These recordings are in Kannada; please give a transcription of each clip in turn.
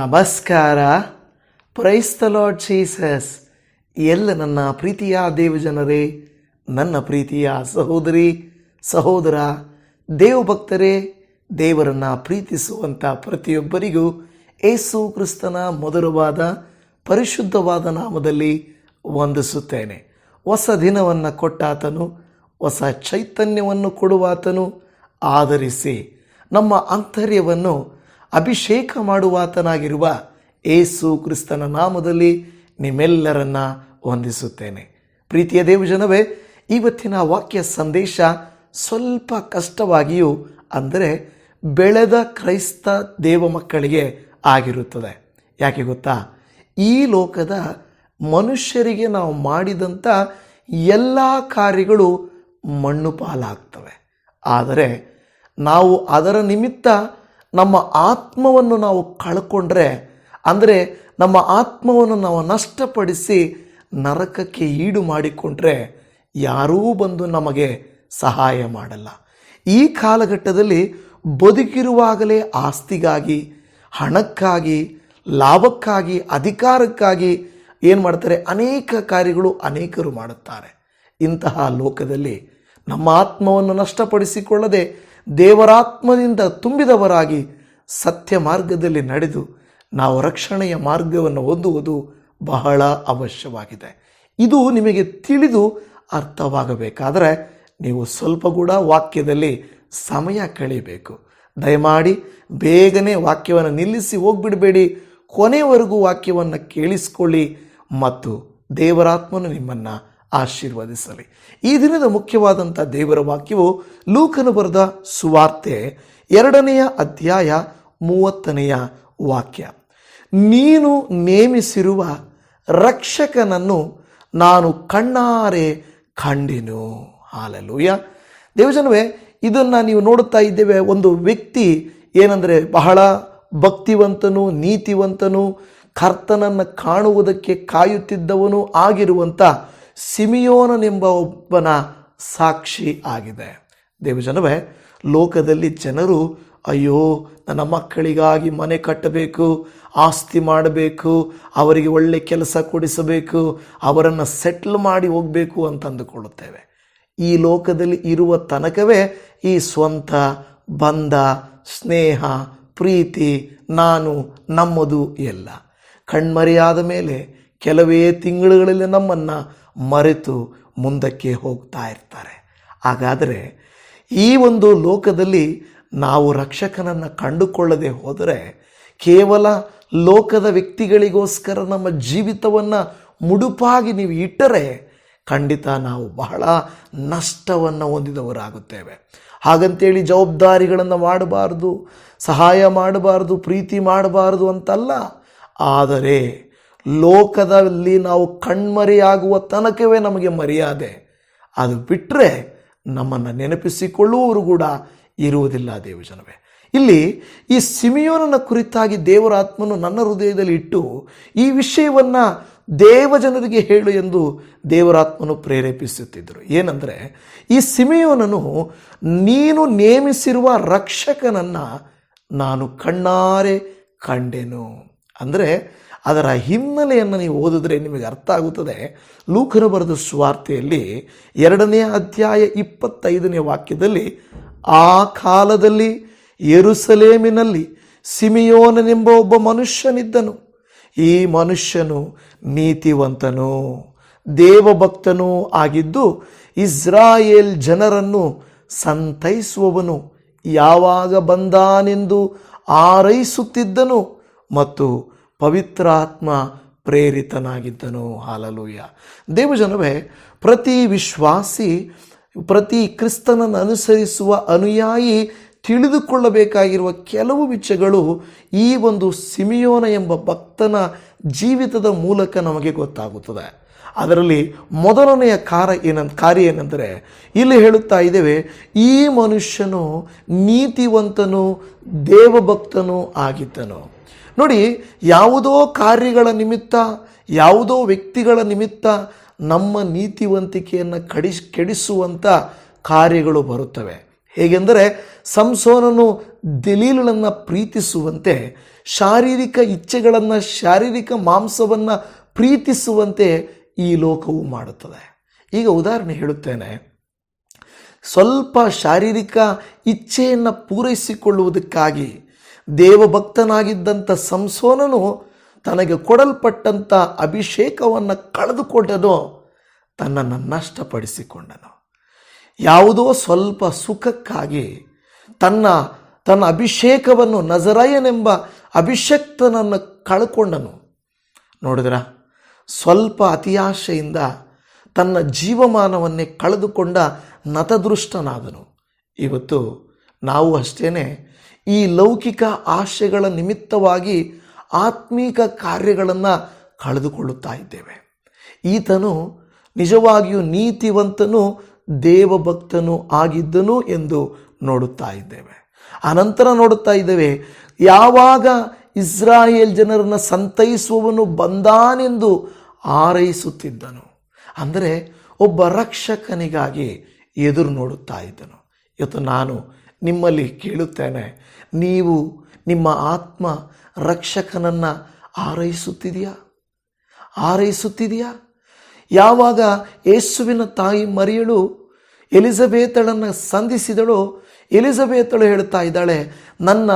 ನಮಸ್ಕಾರ. Praise the lord Jesus. ಎಲ್ಲ ನನ್ನ ಪ್ರೀತಿಯ ದೇವಜನರೇ, ನನ್ನ ಪ್ರೀತಿಯ ಸಹೋದರಿ ಸಹೋದರ, ದೇವಭಕ್ತರೇ, ದೇವರನ್ನು ಪ್ರೀತಿಸುವಂಥ ಪ್ರತಿಯೊಬ್ಬರಿಗೂ ಯೇಸು ಕ್ರಿಸ್ತನ ಮಧುರವಾದ ಪರಿಶುದ್ಧವಾದ ನಾಮದಲ್ಲಿ ವಂದಿಸುತ್ತೇನೆ. ಹೊಸ ದಿನವನ್ನು ಕೊಟ್ಟಾತನು, ಹೊಸ ಚೈತನ್ಯವನ್ನು ಕೊಡುವಾತನು, ಆಧರಿಸಿ ನಮ್ಮ ಆಂತರ್ಯವನ್ನು ಅಭಿಷೇಕ ಮಾಡುವಾತನಾಗಿರುವ ಯೇಸು ಕ್ರಿಸ್ತನ ನಾಮದಲ್ಲಿ ನಿಮ್ಮೆಲ್ಲರನ್ನ ವಂದಿಸುತ್ತೇನೆ. ಪ್ರೀತಿಯ ದೇವಜನವೇ, ಇವತ್ತಿನ ವಾಕ್ಯ ಸಂದೇಶ ಸ್ವಲ್ಪ ಕಷ್ಟವಾಗಿಯೂ ಅಂದರೆ ಬೆಳೆದ ಕ್ರೈಸ್ತ ದೇವ ಮಕ್ಕಳಿಗೆ ಆಗಿರುತ್ತದೆ. ಯಾಕೆ ಗೊತ್ತಾ? ಈ ಲೋಕದ ಮನುಷ್ಯರಿಗೆ ನಾವು ಮಾಡಿದಂಥ ಎಲ್ಲ ಕಾರ್ಯಗಳು ಮಣ್ಣು ಪಾಲಾಗ್ತವೆ. ಆದರೆ ನಾವು ಅದರ ನಿಮಿತ್ತ ನಮ್ಮ ಆತ್ಮವನ್ನು ನಾವು ಕಳ್ಕೊಂಡ್ರೆ, ಅಂದರೆ ನಮ್ಮ ಆತ್ಮವನ್ನು ನಾವು ನಷ್ಟಪಡಿಸಿ ನರಕಕ್ಕೆ ಈಡು ಮಾಡಿಕೊಂಡ್ರೆ ಯಾರೂ ಬಂದು ನಮಗೆ ಸಹಾಯ ಮಾಡಲ್ಲ. ಈ ಕಾಲಘಟ್ಟದಲ್ಲಿ ಬದುಕಿರುವಾಗಲೇ ಆಸ್ತಿಗಾಗಿ, ಹಣಕ್ಕಾಗಿ, ಲಾಭಕ್ಕಾಗಿ, ಅಧಿಕಾರಕ್ಕಾಗಿ ಏನು ಮಾಡ್ತಾರೆ? ಅನೇಕ ಕಾರ್ಯಗಳು ಅನೇಕರು ಮಾಡುತ್ತಾರೆ. ಇಂತಹ ಲೋಕದಲ್ಲಿ ನಮ್ಮ ಆತ್ಮವನ್ನು ನಷ್ಟಪಡಿಸಿಕೊಳ್ಳದೆ ದೇವರಾತ್ಮದಿಂದ ತುಂಬಿದವರಾಗಿ ಸತ್ಯ ಮಾರ್ಗದಲ್ಲಿ ನಡೆದು ನಾವು ರಕ್ಷಣೆಯ ಮಾರ್ಗವನ್ನು ಹೊಂದುವುದು ಬಹಳ ಅವಶ್ಯವಾಗಿದೆ. ಇದು ನಿಮಗೆ ತಿಳಿದು ಅರ್ಥವಾಗಬೇಕಾದರೆ ನೀವು ಸ್ವಲ್ಪ ಕೂಡ ವಾಕ್ಯದಲ್ಲಿ ಸಮಯ ಕಳೆಯಬೇಕು. ದಯಮಾಡಿ ಬೇಗನೆ ವಾಕ್ಯವನ್ನು ನಿಲ್ಲಿಸಿ ಹೋಗ್ಬಿಡಬೇಡಿ. ಕೊನೆಯವರೆಗೂ ವಾಕ್ಯವನ್ನು ಕೇಳಿಸಿಕೊಳ್ಳಿ ಮತ್ತು ದೇವರಾತ್ಮನು ನಿಮ್ಮನ್ನು ಆಶೀರ್ವದಿಸಲಿ. ಈ ದಿನದ ಮುಖ್ಯವಾದಂಥ ದೇವರ ವಾಕ್ಯವು ಲೂಕನು ಬರೆದ ಸುವಾರ್ತೆ 2ನೇ ಅಧ್ಯಾಯ 30ನೇ ವಾಕ್ಯ. ನೀನು ನೇಮಿಸಿರುವ ರಕ್ಷಕನನ್ನು ನಾನು ಕಣ್ಣಾರೆ ಕಂಡೆನು. ಹಾಲೆಲೂಯ. ದೇವಜನವೇ, ಇದನ್ನು ನೀವು ನೋಡುತ್ತಾ ಇದ್ದೇವೆ. ಒಂದು ವ್ಯಕ್ತಿ ಏನಂದರೆ ಬಹಳ ಭಕ್ತಿವಂತನು, ನೀತಿವಂತನು, ಕರ್ತನನ್ನು ಕಾಣುವುದಕ್ಕೆ ಕಾಯುತ್ತಿದ್ದವನು ಆಗಿರುವಂಥ ಸಿಮಿಯೋನನೆಂಬ ಒಬ್ಬನ ಸಾಕ್ಷಿ ಆಗಿದೆ. ದೇವಜನವೇ, ಲೋಕದಲ್ಲಿ ಜನರು ಅಯ್ಯೋ ನನ್ನ ಮಕ್ಕಳಿಗಾಗಿ ಮನೆ ಕಟ್ಟಬೇಕು, ಆಸ್ತಿ ಮಾಡಬೇಕು, ಅವರಿಗೆ ಒಳ್ಳೆ ಕೆಲಸ ಕೊಡಿಸಬೇಕು, ಅವರನ್ನು ಸೆಟ್ಲ್ ಮಾಡಿ ಹೋಗಬೇಕು ಅಂತ ಅಂದುಕೊಳ್ಳುತ್ತೇವೆ. ಈ ಲೋಕದಲ್ಲಿ ಇರುವ ತನಕವೇ ಈ ಸ್ವಂತ, ಬಂಧ, ಸ್ನೇಹ, ಪ್ರೀತಿ, ನಾನು, ನಮ್ಮದು ಎಲ್ಲ ಕಣ್ಮರೆಯಾದ ಮೇಲೆ ಕೆಲವೇ ತಿಂಗಳುಗಳಲ್ಲಿ ನಮ್ಮನ್ನು ಮರೆತು ಮುಂದಕ್ಕೆ ಹೋಗ್ತಾ ಇರ್ತಾರೆ. ಹಾಗಾದರೆ ಈ ಒಂದು ಲೋಕದಲ್ಲಿ ನಾವು ರಕ್ಷಕನನ್ನು ಕಂಡುಕೊಳ್ಳದೆ ಹೋದರೆ, ಕೇವಲ ಲೋಕದ ವ್ಯಕ್ತಿಗಳಿಗೋಸ್ಕರ ನಮ್ಮ ಜೀವಿತವನ್ನು ಮುಡುಪಾಗಿ ನೀವು ಇಟ್ಟರೆ ಖಂಡಿತ ನಾವು ಬಹಳ ನಷ್ಟವನ್ನು ಹೊಂದಿದವರಾಗುತ್ತೇವೆ. ಹಾಗಂತೇಳಿ ಜವಾಬ್ದಾರಿಗಳನ್ನು ಮಾಡಬಾರ್ದು, ಸಹಾಯ ಮಾಡಬಾರ್ದು, ಪ್ರೀತಿ ಮಾಡಬಾರ್ದು ಅಂತಲ್ಲ. ಆದರೆ ಲೋಕದಲ್ಲಿ ನಾವು ಕಣ್ಮರೆಯಾಗುವ ತನಕವೇ ನಮಗೆ ಮರ್ಯಾದೆ. ಅದು ಬಿಟ್ಟರೆ ನಮ್ಮನ್ನು ನೆನಪಿಸಿಕೊಳ್ಳುವವರು ಕೂಡ ಇರುವುದಿಲ್ಲ. ದೇವಜನವೇ, ಇಲ್ಲಿ ಈ ಸಿಮಿಯೋನನ ಕುರಿತಾಗಿ ದೇವರ ಆತ್ಮನು ನನ್ನ ಹೃದಯದಲ್ಲಿ ಇಟ್ಟು ಈ ವಿಷಯವನ್ನು ದೇವಜನರಿಗೆ ಹೇಳು ಎಂದು ದೇವರಾತ್ಮನು ಪ್ರೇರೇಪಿಸುತ್ತಿದ್ದರು. ಏನಂದರೆ, ಈ ಸಿಮಿಯೋನನು ನೀನು ನೇಮಿಸಿರುವ ರಕ್ಷಕನನ್ನು ನಾನು ಕಣ್ಣಾರೆ ಕಂಡೆನು. ಅಂದರೆ ಅದರ ಹಿನ್ನೆಲೆಯನ್ನು ನೀವು ಓದಿದ್ರೆ ನಿಮಗೆ ಅರ್ಥ ಆಗುತ್ತದೆ. ಲೂಕನು ಬರೆದ ಸುವಾರ್ತೆಯಲ್ಲಿ 2ನೇ ಅಧ್ಯಾಯ 25ನೇ ವಾಕ್ಯದಲ್ಲಿ, ಆ ಕಾಲದಲ್ಲಿ ಯೆರೂಸಲೇಮಿನಲ್ಲಿ ಸಿಮಿಯೋನನೆಂಬ ಒಬ್ಬ ಮನುಷ್ಯನಿದ್ದನು. ಈ ಮನುಷ್ಯನು ನೀತಿವಂತನು, ದೇವಭಕ್ತನೂ ಆಗಿದ್ದು ಇಸ್ರಾಯೇಲ್ ಜನರನ್ನು ಸಂತೈಸುವವನು, ಯಾವಾಗ ಬಂದಾನೆಂದು ಆರೈಸುತ್ತಿದ್ದನು ಮತ್ತು ಪವಿತ್ರಾತ್ಮ ಪ್ರೇರಿತನಾಗಿದ್ದನು. ಹಾಲೆಲೂಯ. ದೇವಜನವೇ, ಪ್ರತಿ ವಿಶ್ವಾಸಿ, ಪ್ರತಿ ಕ್ರಿಸ್ತನನ್ನು ಅನುಸರಿಸುವ ಅನುಯಾಯಿ ತಿಳಿದುಕೊಳ್ಳಬೇಕಾಗಿರುವ ಕೆಲವು ವಿಷಯಗಳು ಈ ಒಂದು ಸಿಮಿಯೋನ ಎಂಬ ಭಕ್ತನ ಜೀವಿತದ ಮೂಲಕ ನಮಗೆ ಗೊತ್ತಾಗುತ್ತದೆ. ಅದರಲ್ಲಿ ಮೊದಲನೆಯ ಕಾರ್ಯ ಏನೆಂದರೆ, ಇಲ್ಲಿ ಹೇಳುತ್ತಾ ಇದ್ದೇವೆ, ಈ ಮನುಷ್ಯನು ನೀತಿವಂತನು, ದೇವಭಕ್ತನೂ ಆಗಿದ್ದನು. ನೋಡಿ, ಯಾವುದೋ ಕಾರ್ಯಗಳ ನಿಮಿತ್ತ, ಯಾವುದೋ ವ್ಯಕ್ತಿಗಳ ನಿಮಿತ್ತ ನಮ್ಮ ನೀತಿವಂತಿಕೆಯನ್ನು ಕೆಡಿಸುವಂಥ ಕಾರ್ಯಗಳು ಬರುತ್ತವೆ. ಹೇಗೆಂದರೆ ಸಂಸೋನನು ದೆಲೀಲಳನ್ನು ಪ್ರೀತಿಸುವಂತೆ, ಶಾರೀರಿಕ ಇಚ್ಛೆಗಳನ್ನು, ಶಾರೀರಿಕ ಮಾಂಸವನ್ನು ಪ್ರೀತಿಸುವಂತೆ ಈ ಲೋಕವು ಮಾಡುತ್ತದೆ. ಈಗ ಉದಾಹರಣೆ ಹೇಳುತ್ತೇನೆ. ಸ್ವಲ್ಪ ಶಾರೀರಿಕ ಇಚ್ಛೆಯನ್ನು ಪೂರೈಸಿಕೊಳ್ಳುವುದಕ್ಕಾಗಿ ದೇವಭಕ್ತನಾಗಿದ್ದಂಥ ಸಂಸೋನನು ತನಗೆ ಕೊಡಲ್ಪಟ್ಟಂಥ ಅಭಿಷೇಕವನ್ನು ಕಳೆದುಕೊಂಡನು, ತನ್ನನ್ನು ನಷ್ಟಪಡಿಸಿಕೊಂಡನು. ಯಾವುದೋ ಸ್ವಲ್ಪ ಸುಖಕ್ಕಾಗಿ ತನ್ನ ಅಭಿಷೇಕವನ್ನು, ನಜರಾಯನೆಂಬ ಅಭಿಷಕ್ತನನ್ನು ಕಳ್ಕೊಂಡನು. ನೋಡಿದ್ರ, ಸ್ವಲ್ಪ ಅತಿಯಾಶೆಯಿಂದ ತನ್ನ ಜೀವಮಾನವನ್ನೇ ಕಳೆದುಕೊಂಡ ನತದೃಷ್ಟನಾದನು. ಇವತ್ತು ನಾವು ಅಷ್ಟೇ ಈ ಲೌಕಿಕ ಆಶೆಗಳ ನಿಮಿತ್ತವಾಗಿ ಆತ್ಮೀಕ ಕಾರ್ಯಗಳನ್ನು ಕಳೆದುಕೊಳ್ಳುತ್ತಾ ಇದ್ದೇವೆ. ಈತನು ನಿಜವಾಗಿಯೂ ನೀತಿವಂತನು, ದೇವಭಕ್ತನು ಆಗಿದ್ದನು ಎಂದು ನೋಡುತ್ತಾ ಇದ್ದೇವೆ. ಅನಂತರ ನೋಡುತ್ತಾ ಇದ್ದೇವೆ, ಯಾವಾಗ ಇಸ್ರಾಯೇಲ್ ಜನರನ್ನು ಸಂತೈಸುವವನು ಬಂದಾನೆಂದು ಹಾರೈಸುತ್ತಿದ್ದನು. ಅಂದರೆ ಒಬ್ಬ ರಕ್ಷಕನಿಗಾಗಿ ಎದುರು ನೋಡುತ್ತಾ ಇದ್ದನು. ಇವತ್ತು ನಾನು ನಿಮ್ಮಲ್ಲಿ ಕೇಳುತ್ತೇನೆ, ನೀವು ನಿಮ್ಮ ಆತ್ಮ ರಕ್ಷಕನನ್ನು ಹಾರೈಸುತ್ತಿದೆಯಾ? ಯಾವಾಗ ಯೇಸುವಿನ ತಾಯಿ ಮರಿಯಳು ಎಲಿಜಬೇತಳನ್ನು ಸಂಧಿಸಿದಳೋ, ಎಲಿಜಬೇತಳು ಹೇಳ್ತಾ ಇದ್ದಾಳೆ, ನನ್ನ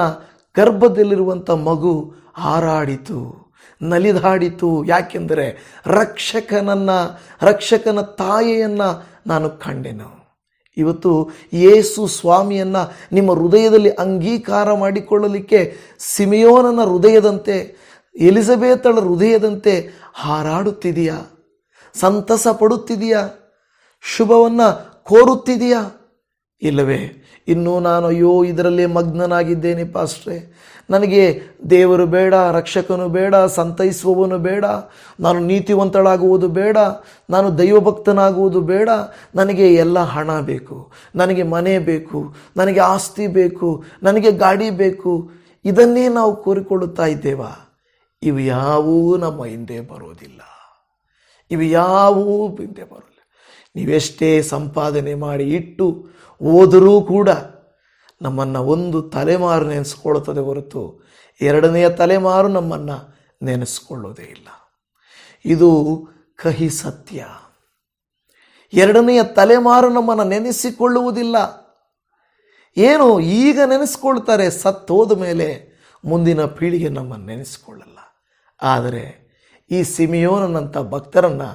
ಗರ್ಭದಲ್ಲಿರುವಂಥ ಮಗು ಹಾರಾಡಿತು, ನಲಿದಾಡಿತು. ಯಾಕೆಂದರೆ ರಕ್ಷಕನ ತಾಯಿಯನ್ನು ನಾನು ಕಂಡೆನು. ಇವತ್ತು ಯೇಸು ಸ್ವಾಮಿಯನ್ನು ನಿಮ್ಮ ಹೃದಯದಲ್ಲಿ ಅಂಗೀಕಾರ ಮಾಡಿಕೊಳ್ಳಲಿಕ್ಕೆ ಸಿಮೆಯೋನನ ಹೃದಯದಂತೆ, ಎಲಿಜಬೇತಳ ಹೃದಯದಂತೆ ಹಾರಾಡುತ್ತಿದೆಯಾ? ಸಂತಸ ಪಡುತ್ತಿದೆಯಾ? ಶುಭವನ್ನು ಕೋರುತ್ತಿದೆಯಾ? ಇಲ್ಲವೇ ಇನ್ನೂ ನಾನು ಇದರಲ್ಲೇ ಮಗ್ನನಾಗಿದ್ದೇನೆ ಪಾಸ್ಟ್ರೆ, ನನಗೆ ದೇವರು ಬೇಡ, ರಕ್ಷಕನು ಬೇಡ, ಸಂತೈಸುವವನು ಬೇಡ, ನಾನು ನೀತಿವಂತಳಾಗುವುದು ಬೇಡ, ನಾನು ದೈವಭಕ್ತನಾಗುವುದು ಬೇಡ, ನನಗೆ ಎಲ್ಲ ಹಣ ಬೇಕು, ನನಗೆ ಮನೆ ಬೇಕು, ನನಗೆ ಆಸ್ತಿ ಬೇಕು, ನನಗೆ ಗಾಡಿ ಬೇಕು, ಇದನ್ನೇ ನಾವು ಕೋರಿಕೊಳ್ಳುತ್ತಾ ಇದ್ದೇವಾ? ಇವು ಯಾವುವೂ ನಮ್ಮ ಹಿಂದೆ ಬರೋದಿಲ್ಲ. ನೀವೆಷ್ಟೇ ಸಂಪಾದನೆ ಮಾಡಿ ಇಟ್ಟು ಹೋದರೂ ಕೂಡ ನಮ್ಮನ್ನು ಒಂದು ತಲೆಮಾರು ನೆನೆಸ್ಕೊಳ್ಳುತ್ತದೆ ಹೊರತು ಎರಡನೆಯ ತಲೆಮಾರು ನಮ್ಮನ್ನು ನೆನೆಸ್ಕೊಳ್ಳೋದೇ ಇಲ್ಲ. ಇದು ಕಹಿ ಸತ್ಯ. ಎರಡನೆಯ ತಲೆಮಾರು ನಮ್ಮನ್ನು ನೆನೆಸಿಕೊಳ್ಳುವುದಿಲ್ಲ. ಏನು ಈಗ ನೆನೆಸ್ಕೊಳ್ತಾರೆ, ಸತ್ತೋದ ಮೇಲೆ ಮುಂದಿನ ಪೀಳಿಗೆ ನಮ್ಮನ್ನು ನೆನೆಸ್ಕೊಳ್ಳಲ್ಲ. ಆದರೆ ಈ ಸಿಮಿಯೋನನಂಥ ಭಕ್ತರನ್ನು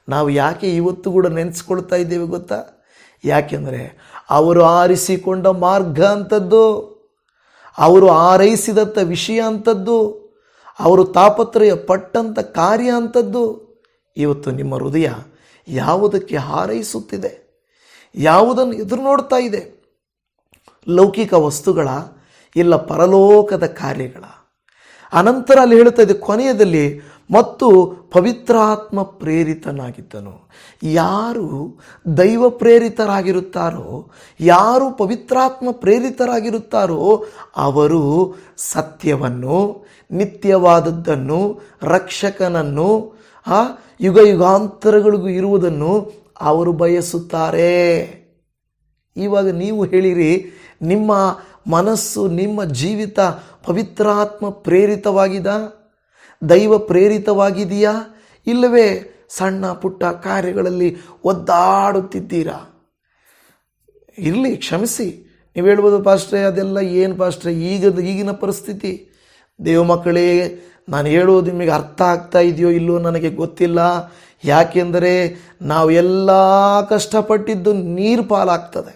ನಾವು ಯಾಕೆ ಇವತ್ತು ಕೂಡ ನೆನೆಸ್ಕೊಳ್ತಾ ಇದ್ದೇವೆ ಗೊತ್ತಾ? ಯಾಕೆಂದರೆ ಅವರು ಆರಿಸಿಕೊಂಡ ಮಾರ್ಗ ಅಂಥದ್ದು, ಅವರು ಆರೈಸಿದಂಥ ವಿಷಯ ಅಂಥದ್ದು, ಅವರು ತಾಪತ್ರಯ ಪಟ್ಟಂಥ ಕಾರ್ಯ ಅಂಥದ್ದು. ಇವತ್ತು ನಿಮ್ಮ ಹೃದಯ ಯಾವುದಕ್ಕೆ ಹಾರೈಸುತ್ತಿದೆ? ಯಾವುದನ್ನು ಎದುರು ನೋಡ್ತಾ ಇದೆ? ಲೌಕಿಕ ವಸ್ತುಗಳ, ಇಲ್ಲ ಪರಲೋಕದ ಕಾರ್ಯಗಳ? ಅನಂತರ ಅಲ್ಲಿ ಹೇಳ್ತಾ ಇದೆ ಕೊನೆಯದಲ್ಲಿ, ಮತ್ತು ಪವಿತ್ರಾತ್ಮ ಪ್ರೇರಿತನಾಗಿದ್ದನು. ಯಾರು ದೈವ ಪ್ರೇರಿತರಾಗಿರುತ್ತಾರೋ, ಯಾರು ಪವಿತ್ರಾತ್ಮ ಪ್ರೇರಿತರಾಗಿರುತ್ತಾರೋ ಅವರು ಸತ್ಯವನ್ನು, ನಿತ್ಯವಾದದ್ದನ್ನು, ರಕ್ಷಕನನ್ನು, ಯುಗ ಯುಗಾಂತರಗಳಿಗೂ ಇರುವುದನ್ನು ಅವರು ಬಯಸುತ್ತಾರೆ. ಇವಾಗ ನೀವು ಹೇಳಿರಿ, ನಿಮ್ಮ ಮನಸ್ಸು, ನಿಮ್ಮ ಜೀವಿತ ಪವಿತ್ರಾತ್ಮ ಪ್ರೇರಿತವಾಗಿದಾ? ದೈವ ಪ್ರೇರಿತವಾಗಿದೆಯಾ? ಇಲ್ಲವೇ ಸಣ್ಣ ಪುಟ್ಟ ಕಾರ್ಯಗಳಲ್ಲಿ ಒದ್ದಾಡುತ್ತಿದ್ದೀರಾ? ಇರಲಿ, ಕ್ಷಮಿಸಿ. ನೀವು ಹೇಳ್ಬೋದು, ಪಾಸ್ಟ್ರೆ ಅದೆಲ್ಲ ಏನು ಪಾಸ್ಟ್ರೆ, ಈಗಿನ ಪರಿಸ್ಥಿತಿ. ದೇವ ಮಕ್ಕಳೇ, ನಾನು ಹೇಳೋದು ನಿಮಗೆ ಅರ್ಥ ಆಗ್ತಾ ಇದೆಯೋ ಇಲ್ಲೋ ನನಗೆ ಗೊತ್ತಿಲ್ಲ. ಯಾಕೆಂದರೆ ನಾವು ಎಲ್ಲ ಕಷ್ಟಪಟ್ಟಿದ್ದು ನೀರು ಪಾಲಾಗ್ತದೆ,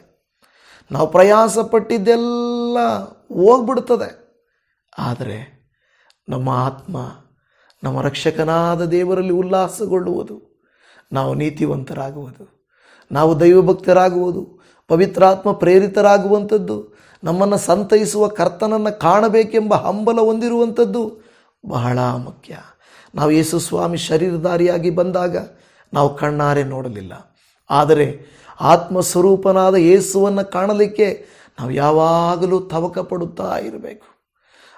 ನಾವು ಪ್ರಯಾಸ ಪಟ್ಟಿದ್ದೆಲ್ಲ ಹೋಗ್ಬಿಡ್ತದೆ. ಆದರೆ ನಮ್ಮ ಆತ್ಮ ನಮ್ಮ ರಕ್ಷಕನಾದ ದೇವರಲ್ಲಿ ಉಲ್ಲಾಸಗೊಳ್ಳುವುದು, ನಾವು ನೀತಿವಂತರಾಗುವುದು, ನಾವು ದೈವಭಕ್ತರಾಗುವುದು, ಪವಿತ್ರಾತ್ಮ ಪ್ರೇರಿತರಾಗುವಂಥದ್ದು, ನಮ್ಮನ್ನು ಸಂತೈಸುವ ಕರ್ತನನ್ನು ಕಾಣಬೇಕೆಂಬ ಹಂಬಲ ಹೊಂದಿರುವಂಥದ್ದು ಬಹಳ ಮುಖ್ಯ. ನಾವು ಯೇಸು ಸ್ವಾಮಿ ಶರೀರಧಾರಿಯಾಗಿ ಬಂದಾಗ ನಾವು ಕಣ್ಣಾರೆ ನೋಡಲಿಲ್ಲ, ಆದರೆ ಆತ್ಮಸ್ವರೂಪನಾದ ಯೇಸುವನ್ನು ಕಾಣಲಿಕ್ಕೆ ನಾವು ಯಾವಾಗಲೂ ತವಕ ಪಡುತ್ತಾ ಇರಬೇಕು.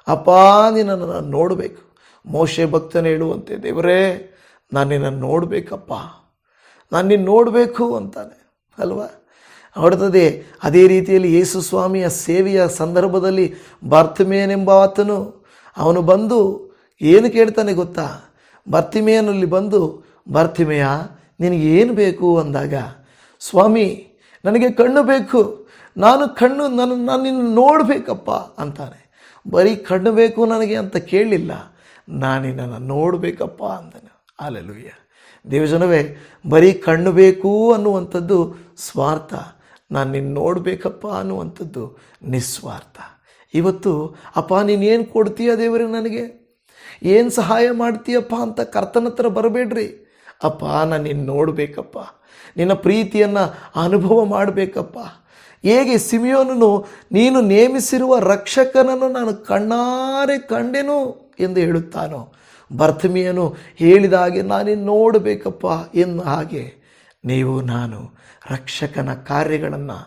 ಅಪ್ಪ, ನಿನ್ನನ್ನು ನೋಡಬೇಕು. ಮೋಶೆ ಭಕ್ತನ ಹೇಳುವಂತೆ, ದೇವರೇ ನಾನು ನಿನ್ನನ್ನು ನೋಡಬೇಕಪ್ಪ, ನಾನು ನಿನ್ನ ನೋಡಬೇಕು ಅಂತಾನೆ ಅಲ್ವಾ? ಹೊರತದೆ. ಅದೇ ರೀತಿಯಲ್ಲಿ ಯೇಸು ಸ್ವಾಮಿಯ ಸೇವೆಯ ಸಂದರ್ಭದಲ್ಲಿ ಬಾರ್ತಿಮೇಯನೆಂಬ ಆತನು ಅವನು ಬಂದು ಏನು ಕೇಳ್ತಾನೆ ಗೊತ್ತಾ? ಬಾರ್ತಿಮೇಯನಲ್ಲಿ ಬಂದು, ಬಾರ್ತಿಮೇಯ ನಿನಗೆ ಏನು ಬೇಕು ಅಂದಾಗ, ಸ್ವಾಮಿ ನನಗೆ ಕಣ್ಣು ಬೇಕು, ನಾನು ನಿನ್ನ ನೋಡಬೇಕಪ್ಪ ಅಂತಾನೆ. ಬರೀ ಕಣ್ಣು ಬೇಕು ನನಗೆ ಅಂತ ಕೇಳಲಿಲ್ಲ, ನಾನಿನ್ನನ್ನು ನೋಡಬೇಕಪ್ಪ ಅಂತಾನೆ. ಹಲ್ಲೆಲೂಯಾ. ದೇವಜನವೇ, ಬರೀ ಕಣ್ಣು ಬೇಕು ಅನ್ನುವಂಥದ್ದು ಸ್ವಾರ್ಥ, ನಾನು ನಿನ್ನ ನೋಡಬೇಕಪ್ಪ ಅನ್ನುವಂಥದ್ದು ನಿಸ್ವಾರ್ಥ. ಇವತ್ತು ಅಪ್ಪ ನೀನೇನು ಕೊಡ್ತೀಯ ದೇವರೇ, ನನಗೆ ಏನು ಸಹಾಯ ಮಾಡ್ತೀಯಪ್ಪ ಅಂತ ಕರ್ತನ ಹತ್ರ ಬರಬೇಡ್ರಿ. ಅಪ್ಪ ನಾನು ನಿನ್ನ ನೋಡಬೇಕಪ್ಪ, ನಿನ್ನ ಪ್ರೀತಿಯನ್ನು ಅನುಭವ ಮಾಡಬೇಕಪ್ಪ. ಹೇಗೆ ಸಿಮಿಯೋನನು ನೀನು ನೇಮಿಸಿರುವ ರಕ್ಷಕನನ್ನು ನಾನು ಕಣ್ಣಾರೆ ಕಂಡೆನು ಎಂದು ಹೇಳುತ್ತಾನೋ, ಬಾರ್ತಿಮೇಯನು ಹೇಳಿದ ಹಾಗೆ ನಾನಿನ್ನು ನೋಡಬೇಕಪ್ಪ ಎನ್ನ ಹಾಗೆ ನೀವು ನಾನು ರಕ್ಷಕನ ಕಾರ್ಯಗಳನ್ನು,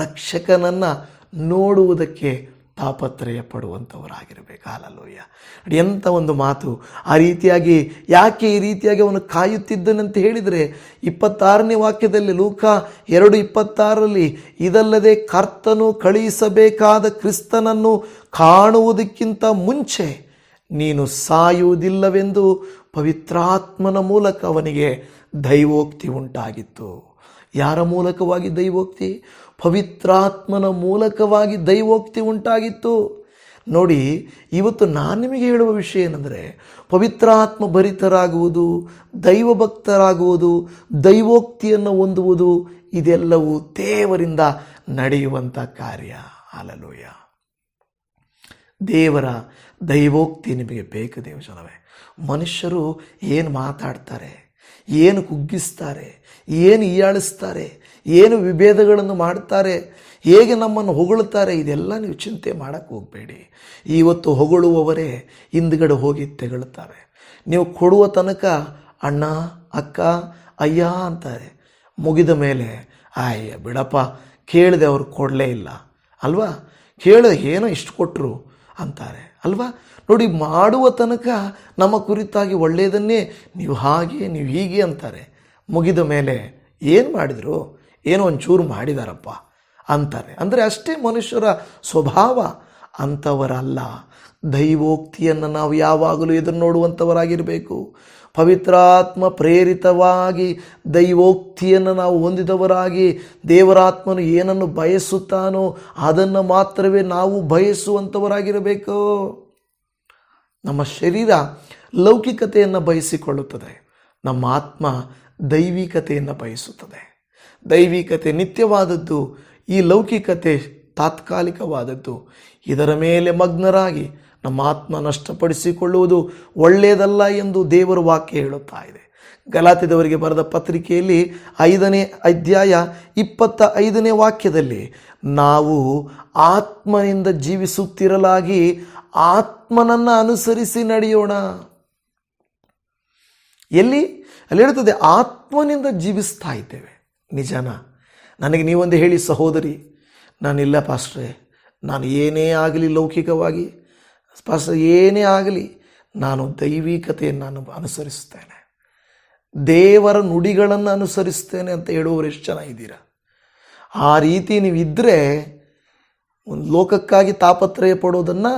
ರಕ್ಷಕನನ್ನು ನೋಡುವುದಕ್ಕೆ ತಾಪತ್ರಯ ಪಡುವಂಥವರಾಗಿರಬೇಕು. ಹಲ್ಲೆಲೂಯಾ. ಎಂಥ ಒಂದು ಮಾತು! ಆ ರೀತಿಯಾಗಿ ಯಾಕೆ ಈ ರೀತಿಯಾಗಿ ಅವನು ಕಾಯುತ್ತಿದ್ದನಂತ ಹೇಳಿದರೆ 26ನೇ ವಾಕ್ಯದಲ್ಲಿ, ಲೂಕ 2:26ರಲ್ಲಿ, ಇದಲ್ಲದೆ ಕರ್ತನು ಕಳುಹಿಸಬೇಕಾದ ಕ್ರಿಸ್ತನನ್ನು ಕಾಣುವುದಕ್ಕಿಂತ ಮುಂಚೆ ನೀನು ಸಾಯುವುದಿಲ್ಲವೆಂದು ಪವಿತ್ರಾತ್ಮನ ಮೂಲಕ ಅವನಿಗೆ ದೈವೋಕ್ತಿ ಉಂಟಾಗಿತ್ತು. ಯಾರ ಮೂಲಕವಾಗಿ ದೈವೋಕ್ತಿ? ಪವಿತ್ರಾತ್ಮನ ಮೂಲಕವಾಗಿ ದೈವೋಕ್ತಿ ಉಂಟಾಗಿತ್ತು. ನೋಡಿ, ಇವತ್ತು ನಾನು ನಿಮಗೆ ಹೇಳುವ ವಿಷಯ ಏನೆಂದರೆ, ಪವಿತ್ರಾತ್ಮ ಭರಿತರಾಗುವುದು, ದೈವ ಭಕ್ತರಾಗುವುದು, ದೈವೋಕ್ತಿಯನ್ನು ಹೊಂದುವುದು, ಇದೆಲ್ಲವೂ ದೇವರಿಂದ ನಡೆಯುವಂಥ ಕಾರ್ಯ. ಹಲ್ಲೆಲೂಯಾ. ದೇವರ ದೈವೋಕ್ತಿ ನಿಮಗೆ ಬೇಕು ದೇವಜನವೇ. ಮನುಷ್ಯರು ಏನು ಮಾತಾಡ್ತಾರೆ, ಏನು ಕುಗ್ಗಿಸ್ತಾರೆ, ಏನು ಹೀಯಾಳಿಸ್ತಾರೆ, ಏನು ವಿಭೇದಗಳನ್ನು ಮಾಡ್ತಾರೆ, ಹೇಗೆ ನಮ್ಮನ್ನು ಹೊಗಳುತ್ತಾರೆ, ಇದೆಲ್ಲ ನೀವು ಚಿಂತೆ ಮಾಡೋಕ್ಕೆ ಹೋಗಬೇಡಿ. ಇವತ್ತು ಹೊಗಳುವವರೇ ಹಿಂದ್ಗಡೆ ಹೋಗಿ ತೆಗಳುತ್ತಾರೆ. ನೀವು ಕೊಡುವ ತನಕ ಅಣ್ಣ, ಅಕ್ಕ, ಅಯ್ಯ ಅಂತಾರೆ. ಮುಗಿದ ಮೇಲೆ ಅಯ್ಯ ಬಿಡಪ್ಪ, ಕೇಳಿದೆ ಅವ್ರು ಕೊಡಲೇ ಇಲ್ಲ ಅಲ್ವಾ, ಕೇಳಿದೆ ಏನೋ ಇಷ್ಟು ಕೊಟ್ಟರು ಅಂತಾರೆ ಅಲ್ವಾ. ನೋಡಿ, ಮಾಡುವ ತನಕ ನಮ್ಮ ಕುರಿತಾಗಿ ಒಳ್ಳೆಯದನ್ನೇ ನೀವು ಹಾಗೆ ನೀವು ಹೀಗೆ ಅಂತಾರೆ. ಮುಗಿದ ಮೇಲೆ ಏನು ಮಾಡಿದರು, ಏನೋ ಒಂಚೂರು ಮಾಡಿದಾರಪ್ಪ ಅಂತಾರೆ. ಅಂದರೆ ಅಷ್ಟೇ ಮನುಷ್ಯರ ಸ್ವಭಾವ. ಅಂಥವರಲ್ಲ. ದೈವೋಕ್ತಿಯನ್ನು ನಾವು ಯಾವಾಗಲೂ ಎದುರು ನೋಡುವಂಥವರಾಗಿರಬೇಕು. ಪವಿತ್ರಾತ್ಮ ಪ್ರೇರಿತವಾಗಿ ದೈವೋಕ್ತಿಯನ್ನು ನಾವು ಹೊಂದಿದವರಾಗಿ, ದೇವರಾತ್ಮನು ಏನನ್ನು ಬಯಸುತ್ತಾನೋ ಅದನ್ನು ಮಾತ್ರವೇ ನಾವು ಬಯಸುವಂಥವರಾಗಿರಬೇಕು. ನಮ್ಮ ಶರೀರ ಲೌಕಿಕತೆಯನ್ನು ಬಯಸಿಕೊಳ್ಳುತ್ತದೆ, ನಮ್ಮ ಆತ್ಮ ದೈವಿಕತೆಯನ್ನು ಬಯಸುತ್ತದೆ. ದೈವಿಕತೆ ನಿತ್ಯವಾದದ್ದು, ಈ ಲೌಕಿಕತೆ ತಾತ್ಕಾಲಿಕವಾದದ್ದು. ಇದರ ಮೇಲೆ ಮಗ್ನರಾಗಿ ನಮ್ಮ ಆತ್ಮ ನಷ್ಟಪಡಿಸಿಕೊಳ್ಳುವುದು ಒಳ್ಳೆಯದಲ್ಲ ಎಂದು ದೇವರ ವಾಕ್ಯ ಹೇಳುತ್ತಾ ಇದೆ. ಗಲಾತ್ಯದವರಿಗೆ ಬರೆದ ಪತ್ರಿಕೆಯಲ್ಲಿ 5ನೇ ಅಧ್ಯಾಯ 25ನೇ ವಾಕ್ಯದಲ್ಲಿ, ನಾವು ಆತ್ಮನಿಂದ ಜೀವಿಸುತ್ತಿರಲಾಗಿ ಆತ್ಮನನ್ನು ಅನುಸರಿಸಿ ನಡೆಯೋಣ. ಅಲ್ಲಿ ಹೇಳ್ತದೆ, ಆತ್ಮನಿಂದ ಜೀವಿಸ್ತಾ ಇದ್ದೇವೆ. ನಿಜನಾ? ನನಗೆ ನೀವೊಂದು ಹೇಳಿ ಸಹೋದರಿ, ನಾನಿಲ್ಲ ಪಾಸ್ಟ್ರೇ, ನಾನು ಏನೇ ಆಗಲಿ ಲೌಕಿಕವಾಗಿ, ಪಾಸ್ಟ್ರೆ ಏನೇ ಆಗಲಿ, ನಾನು ದೈವಿಕತೆಯನ್ನು ನಾನು ಅನುಸರಿಸ್ತೇನೆ, ದೇವರ ನುಡಿಗಳನ್ನು ಅನುಸರಿಸ್ತೇನೆ ಅಂತ ಹೇಳುವವರು ಎಷ್ಟು ಜನ ಇದ್ದೀರಾ? ಆ ರೀತಿ ನೀವು ಇದ್ದರೆ ಒಂದು ಲೋಕಕ್ಕಾಗಿ ತಾಪತ್ರಯ ಪಡೋದನ್ನು,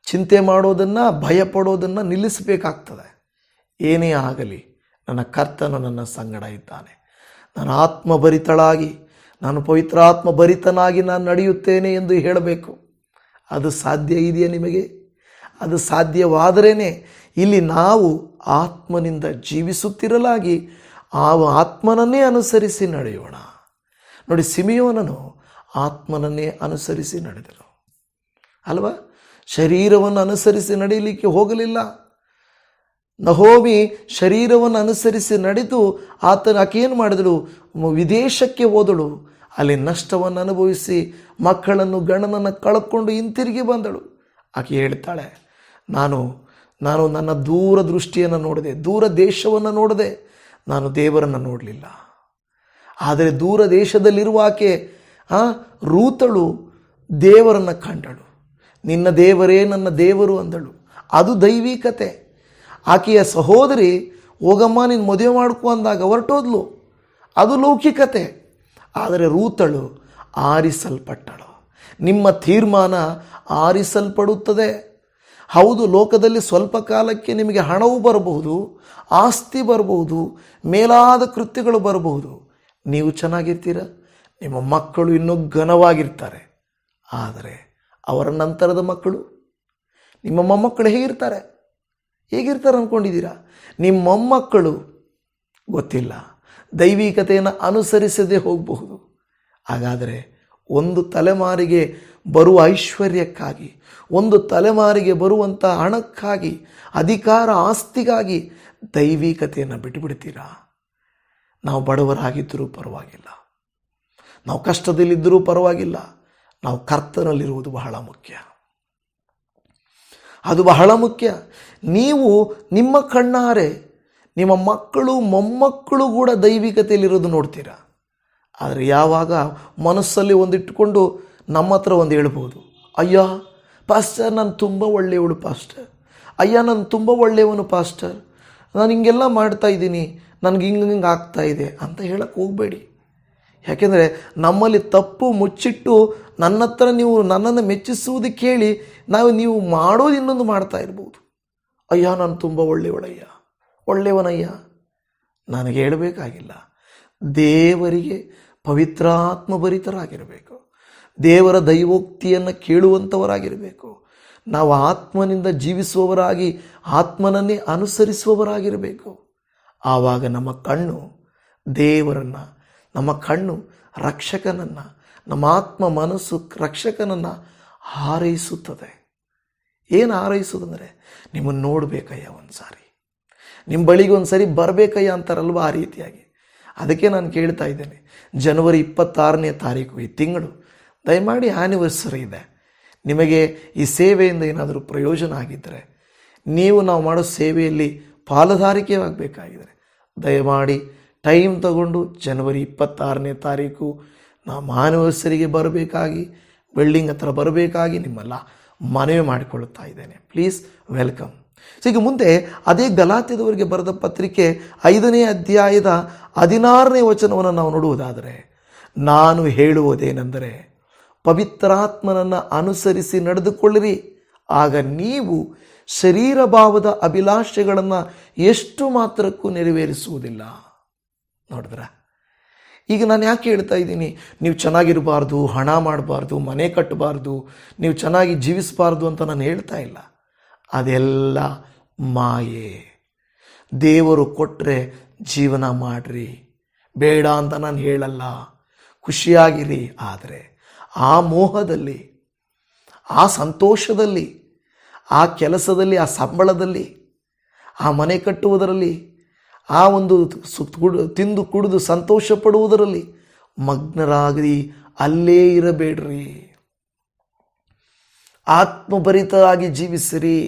ಚಿಂತೆ ಮಾಡೋದನ್ನು, ಭಯ ಪಡೋದನ್ನು ನಿಲ್ಲಿಸಬೇಕಾಗ್ತದೆ. ಏನೇ ಆಗಲಿ ನನ್ನ ಕರ್ತನು ನನ್ನ ಸಂಗಡ ಇದ್ದಾನೆ, ನಾನು ಆತ್ಮಭರಿತಳಾಗಿ, ನಾನು ಪವಿತ್ರಾತ್ಮ ಭರಿತನಾಗಿ ನಾನು ನಡೆಯುತ್ತೇನೆ ಎಂದು ಹೇಳಬೇಕು. ಅದು ಸಾಧ್ಯ ಇದೆಯಾ ನಿಮಗೆ? ಅದು ಸಾಧ್ಯವಾದರೇ ಇಲ್ಲಿ ನಾವು ಆತ್ಮನಿಂದ ಜೀವಿಸುತ್ತಿರಲಾಗಿ ಆ ಆತ್ಮನನ್ನೇ ಅನುಸರಿಸಿ ನಡೆಯೋಣ. ನೋಡಿ, ಸಿಮಿಯೋನನು ಆತ್ಮನನ್ನೇ ಅನುಸರಿಸಿ ನಡೆದನು ಅಲ್ವಾ, ಶರೀರವನ್ನು ಅನುಸರಿಸಿ ನಡೆಯಲಿಕ್ಕೆ ಹೋಗಲಿಲ್ಲ. ನಹೋಮಿ ಶರೀರವನ್ನು ಅನುಸರಿಸಿ ನಡೆದು ಆಕೆಯನ್ನು ಮಾಡಿದಳು, ವಿದೇಶಕ್ಕೆ ಹೋದಳು. ಅಲ್ಲಿ ನಷ್ಟವನ್ನು ಅನುಭವಿಸಿ ಮಕ್ಕಳನ್ನು, ಗಂಡನನ್ನು ಕಳ್ಕೊಂಡು ಹಿಂತಿರುಗಿ ಬಂದಳು. ಆಕೆ ಹೇಳ್ತಾಳೆ, ನಾನು ನನ್ನ ದೂರ ದೃಷ್ಟಿಯನ್ನು ನೋಡಿದೆ, ದೂರ ದೇಶವನ್ನು ನೋಡಿದೆ, ನಾನು ದೇವರನ್ನು ನೋಡಲಿಲ್ಲ. ಆದರೆ ದೂರ ದೇಶದಲ್ಲಿರುವ ಆಕೆ ರೂತಳು ದೇವರನ್ನು ಕಂಡಳು. ನಿನ್ನ ದೇವರೇ ನನ್ನ ದೇವರು ಅಂದಳು. ಅದು ದೈವಿಕತೆ. ಆಕೆಯ ಸಹೋದರಿ, ಹೋಗಮ್ಮ ನೀನು ಮದುವೆ ಮಾಡ್ಕೊ ಅಂದಾಗ ಹೊರಟೋದ್ಲು. ಅದು ಲೌಕಿಕತೆ. ಆದರೆ ರೂತಳು ಆರಿಸಲ್ಪಟ್ಟಳು. ನಿಮ್ಮ ತೀರ್ಮಾನ ಆರಿಸಲ್ಪಡುತ್ತದೆ. ಹೌದು, ಲೋಕದಲ್ಲಿ ಸ್ವಲ್ಪ ಕಾಲಕ್ಕೆ ನಿಮಗೆ ಹಣವು ಬರಬಹುದು, ಆಸ್ತಿ ಬರಬಹುದು, ಮೇಲಾದ ಕೃತ್ಯಗಳು ಬರಬಹುದು. ನೀವು ಚೆನ್ನಾಗಿರ್ತೀರ, ನಿಮ್ಮ ಮಕ್ಕಳು ಇನ್ನೂ ಘನವಾಗಿರ್ತಾರೆ. ಆದರೆ ಅವರ ನಂತರದ ಮಕ್ಕಳು, ನಿಮ್ಮ ಮೊಮ್ಮಕ್ಕಳು ಹೇಗಿರ್ತಾರೆ ಅಂದ್ಕೊಂಡಿದ್ದೀರಾ? ನಿಮ್ಮ ಮೊಮ್ಮಕ್ಕಳು ಗೊತ್ತಿಲ್ಲ, ದೈವಿಕತೆಯನ್ನು ಅನುಸರಿಸದೇ ಹೋಗಬಹುದು. ಹಾಗಾದರೆ ಒಂದು ತಲೆಮಾರಿಗೆ ಬರುವ ಐಶ್ವರ್ಯಕ್ಕಾಗಿ, ಒಂದು ತಲೆಮಾರಿಗೆ ಬರುವಂಥ ಹಣಕ್ಕಾಗಿ, ಅಧಿಕಾರ ಆಸ್ತಿಗಾಗಿ ದೈವಿಕತೆಯನ್ನು ಬಿಟ್ಟುಬಿಡ್ತೀರಾ? ನಾವು ಬಡವರಾಗಿದ್ದರೂ ಪರವಾಗಿಲ್ಲ, ನಾವು ಕಷ್ಟದಲ್ಲಿದ್ದರೂ ಪರವಾಗಿಲ್ಲ, ನಾವು ಕರ್ತನಲ್ಲಿರುವುದು ಬಹಳ ಮುಖ್ಯ. ಅದು ಬಹಳ ಮುಖ್ಯ. ನೀವು ನಿಮ್ಮ ಕಣ್ಣಾರೆ ನಿಮ್ಮ ಮಕ್ಕಳು ಮೊಮ್ಮಕ್ಕಳು ಕೂಡ ದೈವಿಕತೆಯಲ್ಲಿರೋದು ನೋಡ್ತೀರಾ. ಆದರೆ ಯಾವಾಗ ಮನಸ್ಸಲ್ಲಿ ಒಂದಿಟ್ಟುಕೊಂಡು ನಮ್ಮ ಹತ್ರ ಒಂದು ಹೇಳ್ಬೋದು, ಅಯ್ಯ ಪಾಸ್ಟರ್ ನಾನು ತುಂಬ ಒಳ್ಳೆಯವಳು ಪಾಸ್ಟರ್, ಅಯ್ಯ ನಾನು ತುಂಬ ಒಳ್ಳೆಯವನು ಪಾಸ್ಟರ್, ನಾನು ಹಿಂಗೆಲ್ಲ ಮಾಡ್ತಾ ಇದ್ದೀನಿ, ನನಗೆ ಹಿಂಗೆ ಆಗ್ತಾ ಇದೆ ಅಂತ ಹೇಳಕ್ಕೆ ಹೋಗಬೇಡಿ. ಯಾಕೆಂದರೆ ನಮ್ಮಲ್ಲಿ ತಪ್ಪು ಮುಚ್ಚಿಟ್ಟು ನನ್ನ ಹತ್ರ ನೀವು ನನ್ನನ್ನು ಮೆಚ್ಚಿಸುವುದಕ್ಕೆ ಹೇಳಿ ನೀವು ಮಾಡೋದು ಇನ್ನೊಂದು ಮಾಡ್ತಾ ಇರ್ಬೋದು. ಅಯ್ಯ ನಾನು ತುಂಬ ಒಳ್ಳೆಯವನಯ್ಯ. ನನಗೆ ಹೇಳಬೇಕಾಗಿಲ್ಲ. ದೇವರಿಗೆ ಪವಿತ್ರಾತ್ಮ ಭರಿತರಾಗಿರಬೇಕು, ದೇವರ ದೈವೋಕ್ತಿಯನ್ನು ಕೇಳುವಂಥವರಾಗಿರಬೇಕು. ನಾವು ಆತ್ಮನಿಂದ ಜೀವಿಸುವವರಾಗಿ ಆತ್ಮನನ್ನೇ ಅನುಸರಿಸುವವರಾಗಿರಬೇಕು. ಆವಾಗ ನಮ್ಮ ಕಣ್ಣು ದೇವರನ್ನು, ನಮ್ಮ ಕಣ್ಣು ರಕ್ಷಕನನ್ನು, ನಮ್ಮ ಆತ್ಮ ಮನಸ್ಸು ರಕ್ಷಕನನ್ನು ಹಾರೈಸುತ್ತದೆ. ಏನು ಹಾರೈಸುವುದಂದರೆ, ನಿಮ್ಮನ್ನು ನೋಡಬೇಕಯ್ಯ ಒಂದು ಸಾರಿ, ನಿಮ್ಮ ಬಳಿಗೆ ಒಂದು ಸಾರಿ ಬರಬೇಕಯ್ಯ ಅಂತಾರಲ್ವ, ಆ ರೀತಿಯಾಗಿ. ಅದಕ್ಕೆ ನಾನು ಕೇಳ್ತಾ ಇದ್ದೇನೆ, ಜನವರಿ 26ನೇ ತಾರೀಕು ಈ ತಿಂಗಳು ದಯಮಾಡಿ ಆ್ಯನಿವರ್ಸರಿ ಇದೆ. ನಿಮಗೆ ಈ ಸೇವೆಯಿಂದ ಏನಾದರೂ ಪ್ರಯೋಜನ ಆಗಿದ್ದರೆ, ನಾವು ಮಾಡೋ ಸೇವೆಯಲ್ಲಿ ಪಾಲುದಾರಿಕೆಯಾಗಬೇಕಾಗಿದ್ದರೆ ದಯಮಾಡಿ ಟೈಮ್ ತಗೊಂಡು ಜನವರಿ 26ನೇ ತಾರೀಕು ನಮ್ಮ ಆ್ಯನಿವರ್ಸರಿಗೆ ಬರಬೇಕಾಗಿ, ಬಿಲ್ಡಿಂಗ್ ಹತ್ರ ಬರಬೇಕಾಗಿ ನಿಮ್ಮೆಲ್ಲ ಮನವಿ ಮಾಡಿಕೊಳ್ಳುತ್ತಾ ಇದ್ದೇನೆ. Please welcome. ಸೊ ಈಗ ಮುಂದೆ ಅದೇ ಗಲಾತ್ಯದವರಿಗೆ ಬರೆದ ಪತ್ರಿಕೆ 5ನೇ ಅಧ್ಯಾಯದ 16ನೇ ವಚನವನ್ನು ನಾವು ನೋಡುವುದಾದರೆ, ನಾನು ಹೇಳುವುದೇನೆಂದರೆ ಪವಿತ್ರಾತ್ಮನನ್ನು ಅನುಸರಿಸಿ ನಡೆದುಕೊಳ್ಳಿರಿ, ಆಗ ನೀವು ಶರೀರ ಭಾವದ ಅಭಿಲಾಷೆಗಳನ್ನು ಎಷ್ಟು ಮಾತ್ರಕ್ಕೂ ನೆರವೇರಿಸುವುದಿಲ್ಲ. ನೋಡಿದ್ರ, ಈಗ ನಾನು ಯಾಕೆ ಹೇಳ್ತಾ ಇದ್ದೀನಿ, ನೀವು ಚೆನ್ನಾಗಿರಬಾರ್ದು, ಹಣ ಮಾಡಬಾರ್ದು, ಮನೆ ಕಟ್ಟಬಾರ್ದು, ನೀವು ಚೆನ್ನಾಗಿ ಜೀವಿಸಬಾರ್ದು ಅಂತ ನಾನು ಹೇಳ್ತಾ ಇಲ್ಲ. ಅದೆಲ್ಲ ಮಾಯೆ. ದೇವರು ಕೊಟ್ಟರೆ ಜೀವನ ಮಾಡಿರಿ, ಬೇಡ ಅಂತ ನಾನು ಹೇಳಲ್ಲ, ಖುಷಿಯಾಗಿರಿ. ಆದರೆ ಆ ಮೋಹದಲ್ಲಿ, ಆ ಸಂತೋಷದಲ್ಲಿ, ಆ ಕೆಲಸದಲ್ಲಿ, ಆ ಸಂಬಳದಲ್ಲಿ, ಆ ಮನೆ ಕಟ್ಟುವುದರಲ್ಲಿ, ಆ ಒಂದು ತಿಂದು ಕುಡಿದು ಸಂತೋಷ ಪಡುವುದರಲ್ಲಿ ಮಗ್ನರಾಗಿ ಅಲ್ಲೇ ಇರಬೇಡ್ರಿ. ಆತ್ಮಭರಿತರಾಗಿ ಜೀವಿಸಿರಿ.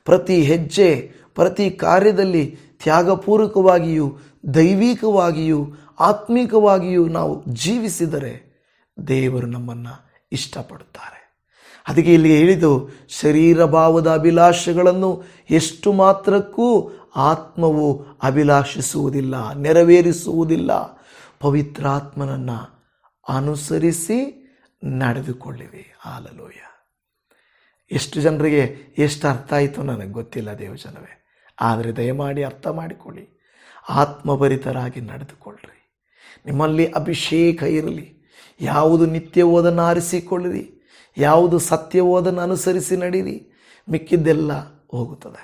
ಪ್ರತಿ ಹೆಜ್ಜೆ, ಪ್ರತಿ ಕಾರ್ಯದಲ್ಲಿ ತ್ಯಾಗಪೂರ್ವಕವಾಗಿಯೂ ದೈವಿಕವಾಗಿಯೂ ಆತ್ಮಿಕವಾಗಿಯೂ ನಾವು ಜೀವಿಸಿದರೆ ದೇವರು ನಮ್ಮನ್ನು ಇಷ್ಟಪಡುತ್ತಾರೆ. ಅದಕ್ಕೆ ಇಲ್ಲಿ ಹೇಳಿದ್ದು, ಶರೀರ ಭಾವದ ಅಭಿಲಾಷೆಗಳನ್ನು ಎಷ್ಟು ಮಾತ್ರಕ್ಕೂ ಆತ್ಮವು ಅಭಿಲಾಷಿಸುವುದಿಲ್ಲ, ನೆರವೇರಿಸುವುದಿಲ್ಲ. ಪವಿತ್ರಾತ್ಮನನ್ನು ಅನುಸರಿಸಿ ನಡೆದುಕೊಳ್ಳಿರಿ. ಹಾಲೆಲೂಯ. ಎಷ್ಟು ಜನರಿಗೆ ಎಷ್ಟು ಅರ್ಥ ಆಯಿತು ನನಗೆ ಗೊತ್ತಿಲ್ಲ ದೇವಜನವೇ, ಆದರೆ ದಯಮಾಡಿ ಅರ್ಥ ಮಾಡಿಕೊಳ್ಳಿ. ಆತ್ಮಭರಿತರಾಗಿ ನಡೆದುಕೊಳ್ಳ್ರಿ. ನಿಮ್ಮಲ್ಲಿ ಅಭಿಷೇಕ ಇರಲಿ. ಯಾವುದು ನಿತ್ಯವೋದನ್ನು ಆರಿಸಿಕೊಳ್ಳಿರಿ, ಯಾವುದು ಸತ್ಯವೋದನ್ನು ಅನುಸರಿಸಿ ನಡೀರಿ, ಮಿಕ್ಕಿದ್ದೆಲ್ಲ ಹೋಗುತ್ತದೆ.